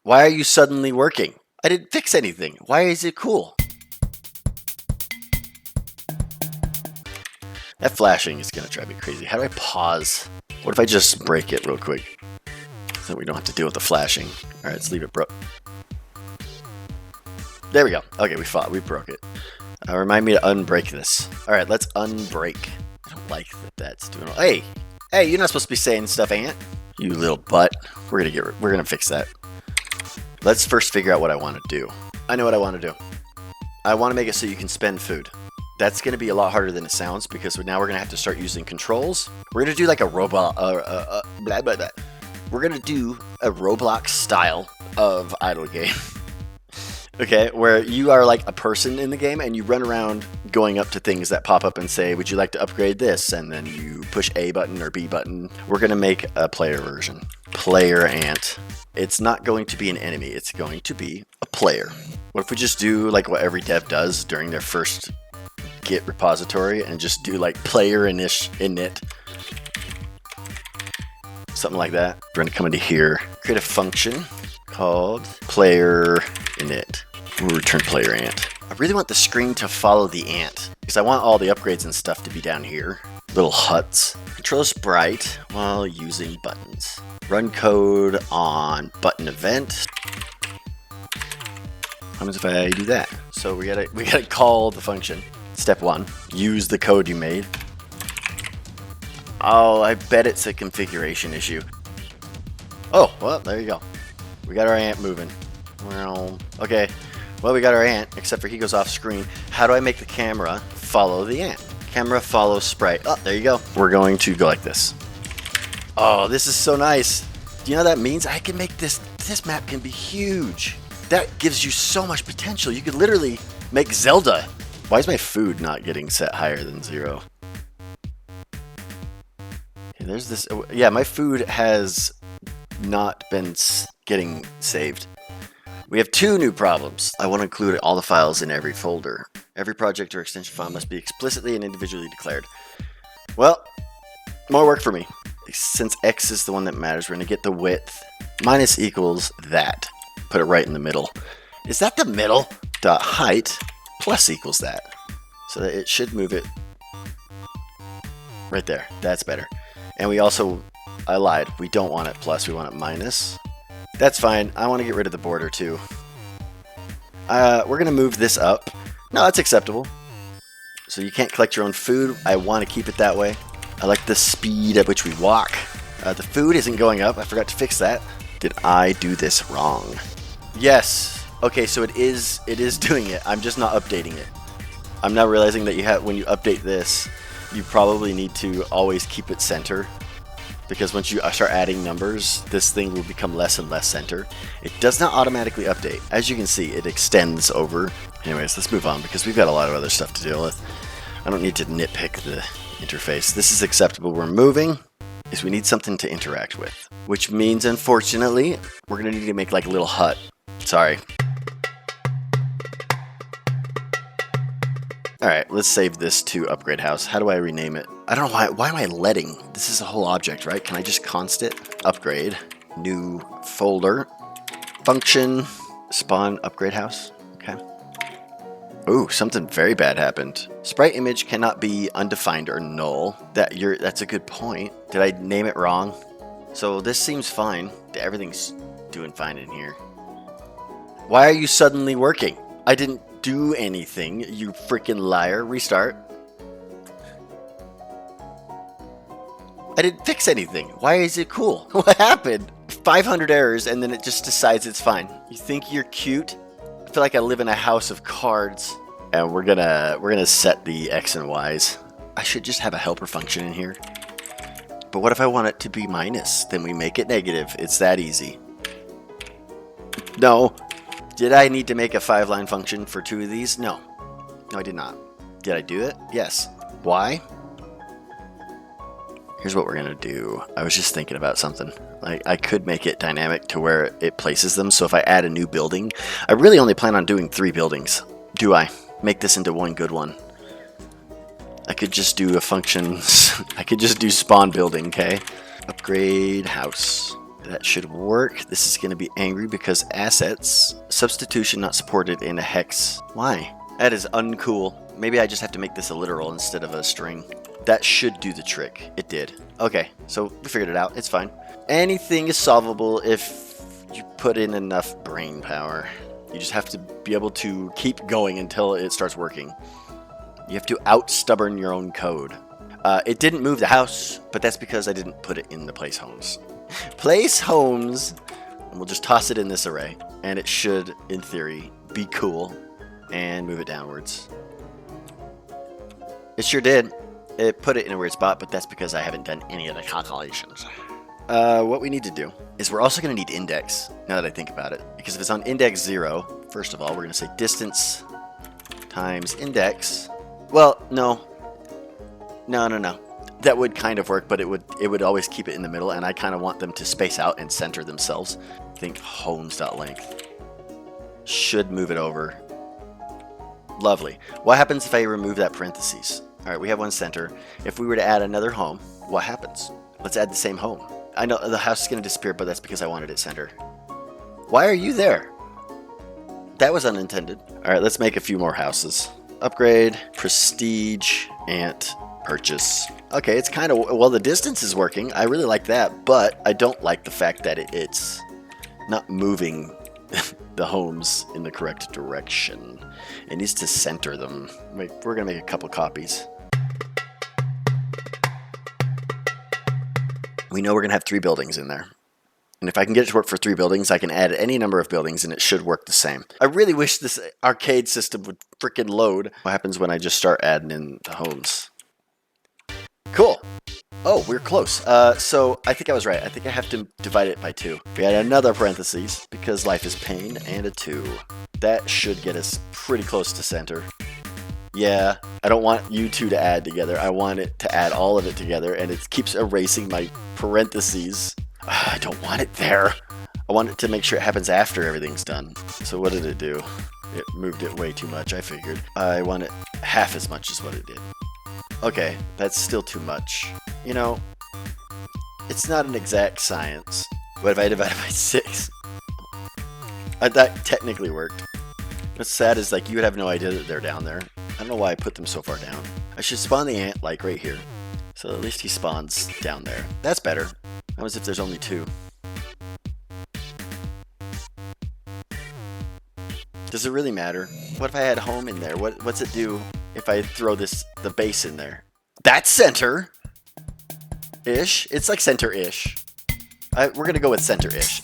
Why are you suddenly working? I didn't fix anything. Why is it cool? That flashing is gonna drive me crazy. How do I pause? What if I just break it real quick? So we don't have to deal with the flashing. Alright, let's leave it broke. There we go. Okay, we broke it. Remind me to unbreak this. Alright, let's unbreak. I don't like that that's doing. Hey, you're not supposed to be saying stuff, Ant. You little butt. We're gonna fix that. Let's first figure out what I want to do. I know what I want to do. I want to make it so you can spend food. That's going to be a lot harder than it sounds because now we're going to have to start using controls. We're going to do like a robot, blah, blah, blah. We're going to do a Roblox style of idle game. Okay, where you are like a person in the game and you run around going up to things that pop up and say, would you like to upgrade this? And then you push A button or B button. We're going to make a player version. Player Ant. It's not going to be an enemy. It's going to be a player. What if we just do like what every dev does during their first Git repository and just do like player init. Something like that. We're going to come into here, create a function called player init. We'll return player ant. I really want the screen to follow the ant because I want all the upgrades and stuff to be down here. Little huts. Control Sprite while using buttons. Run code on button event. What happens if I do that? So we gotta call the function. Step 1, use the code you made. Oh, I bet it's a configuration issue. Oh, well, there you go. We got our ant moving. Well, okay. Well, we got our ant, except for he goes off screen. How do I make the camera follow the ant? Camera follows sprite. Oh, there you go. We're going to go like this. Oh, this is so nice. Do you know what that means? I can make this map can be huge. That gives you so much potential. You could literally make Zelda. Why is my food not getting set higher than 0? Okay, there's this. Yeah, my food has not been getting saved. We have 2 new problems. I want to include all the files in every folder. Every project or extension file must be explicitly and individually declared. Well, more work for me. Since X is the one that matters, we're going to get the width minus equals that. Put it right in the middle. Is that the middle? Dot height plus equals that. So that it should move it right there. That's better. And we also, I lied, we don't want it plus, we want it minus. That's fine. I want to get rid of the border too. We're going to move this up. No, that's acceptable. So you can't collect your own food. I want to keep it that way. I like the speed at which we walk. The food isn't going up. I forgot to fix that. Did I do this wrong? Yes. Okay, so it is doing it. I'm just not updating it. I'm now realizing that when you update this, you probably need to always keep it center. Because once you start adding numbers, this thing will become less and less center. It does not automatically update. As you can see, it extends over. Anyways, let's move on because we've got a lot of other stuff to deal with. I don't need to nitpick the interface. This is acceptable. We're moving. Is we need something to interact with. Which means, unfortunately, we're going to need to make like a little hut. Sorry. Alright, let's save this to upgrade house. How do I rename it? I don't know why am I letting? This is a whole object, right? Can I just const it? Upgrade. New folder. Function. Spawn upgrade house. Okay. Ooh, something very bad happened. Sprite image cannot be undefined or null. That's a good point. Did I name it wrong? So this seems fine. Everything's doing fine in here. Why are you suddenly working? I didn't do anything, you freaking liar. Restart. I didn't fix anything. Why is it cool? What happened? 500 errors and then it just decides it's fine. You think you're cute? I feel like I live in a house of cards. And we're gonna set the X and Y's. I should just have a helper function in here. But what if I want it to be minus? Then we make it negative. It's that easy. No. Did I need to make a 5-line function for 2 of these? No. No, I did not. Did I do it? Yes. Why? Here's what we're going to do. I was just thinking about something. I could make it dynamic to where it places them. So if I add a new building, I really only plan on doing 3 buildings. Do I? Make this into one good one. I could just do a function. I could just do spawn building, okay? Upgrade house. That should work. This is going to be angry because assets. Substitution not supported in a hex. Why? That is uncool. Maybe I just have to make this a literal instead of a string. That should do the trick. It did. Okay, so we figured it out. It's fine. Anything is solvable if you put in enough brain power. You just have to be able to keep going until it starts working. You have to out-stubborn your own code. It didn't move the house, but that's because I didn't put it in the placeHomes. placeHomes, and we'll just toss it in this array, and it should, in theory, be cool, and move it downwards. It sure did. It put it in a weird spot, but that's because I haven't done any of the calculations. What we need to do is we're also going to need index, now that I think about it. Because if it's on index 0, first of all, we're going to say distance times index. Well, no. That would kind of work, but it would always keep it in the middle, and I kind of want them to space out and center themselves. Think homes.length. Should move it over. Lovely. What happens if I remove that parentheses? All right, we have one center. If we were to add another home, what happens? Let's add the same home. I know the house is going to disappear, but that's because I wanted it centered. Why are you there? That was unintended. All right, let's make a few more houses. Upgrade, prestige, ant, purchase. Okay, it's kind of, well, the distance is working. I really like that, but I don't like the fact that it's not moving the homes in the correct direction. It needs to center them. We're going to make a couple copies. We know we're going to have 3 buildings in there. And if I can get it to work for 3 buildings, I can add any number of buildings and it should work the same. I really wish this arcade system would frickin' load. What happens when I just start adding in the homes? Cool. Oh, we're close. So I think I was right. I think I have to divide it by 2. We add another parentheses because life is pain and a 2. That should get us pretty close to center. Yeah, I don't want you two to add together. I want it to add all of it together, and it keeps erasing my parentheses. I don't want it there. I want it to make sure it happens after everything's done. So what did it do? It moved it way too much, I figured. I want it half as much as what it did. Okay, that's still too much. You know, it's not an exact science. What if I divide it by 6? That technically worked. What's sad is, like, you would have no idea that they're down there. I don't know why I put them so far down. I should spawn the ant, like, right here. So at least he spawns down there. That's better. How as if there's only 2? Does it really matter? What if I had home in there? What's it do if I throw the base in there? That's center-ish. It's like center-ish. We're going to go with center-ish.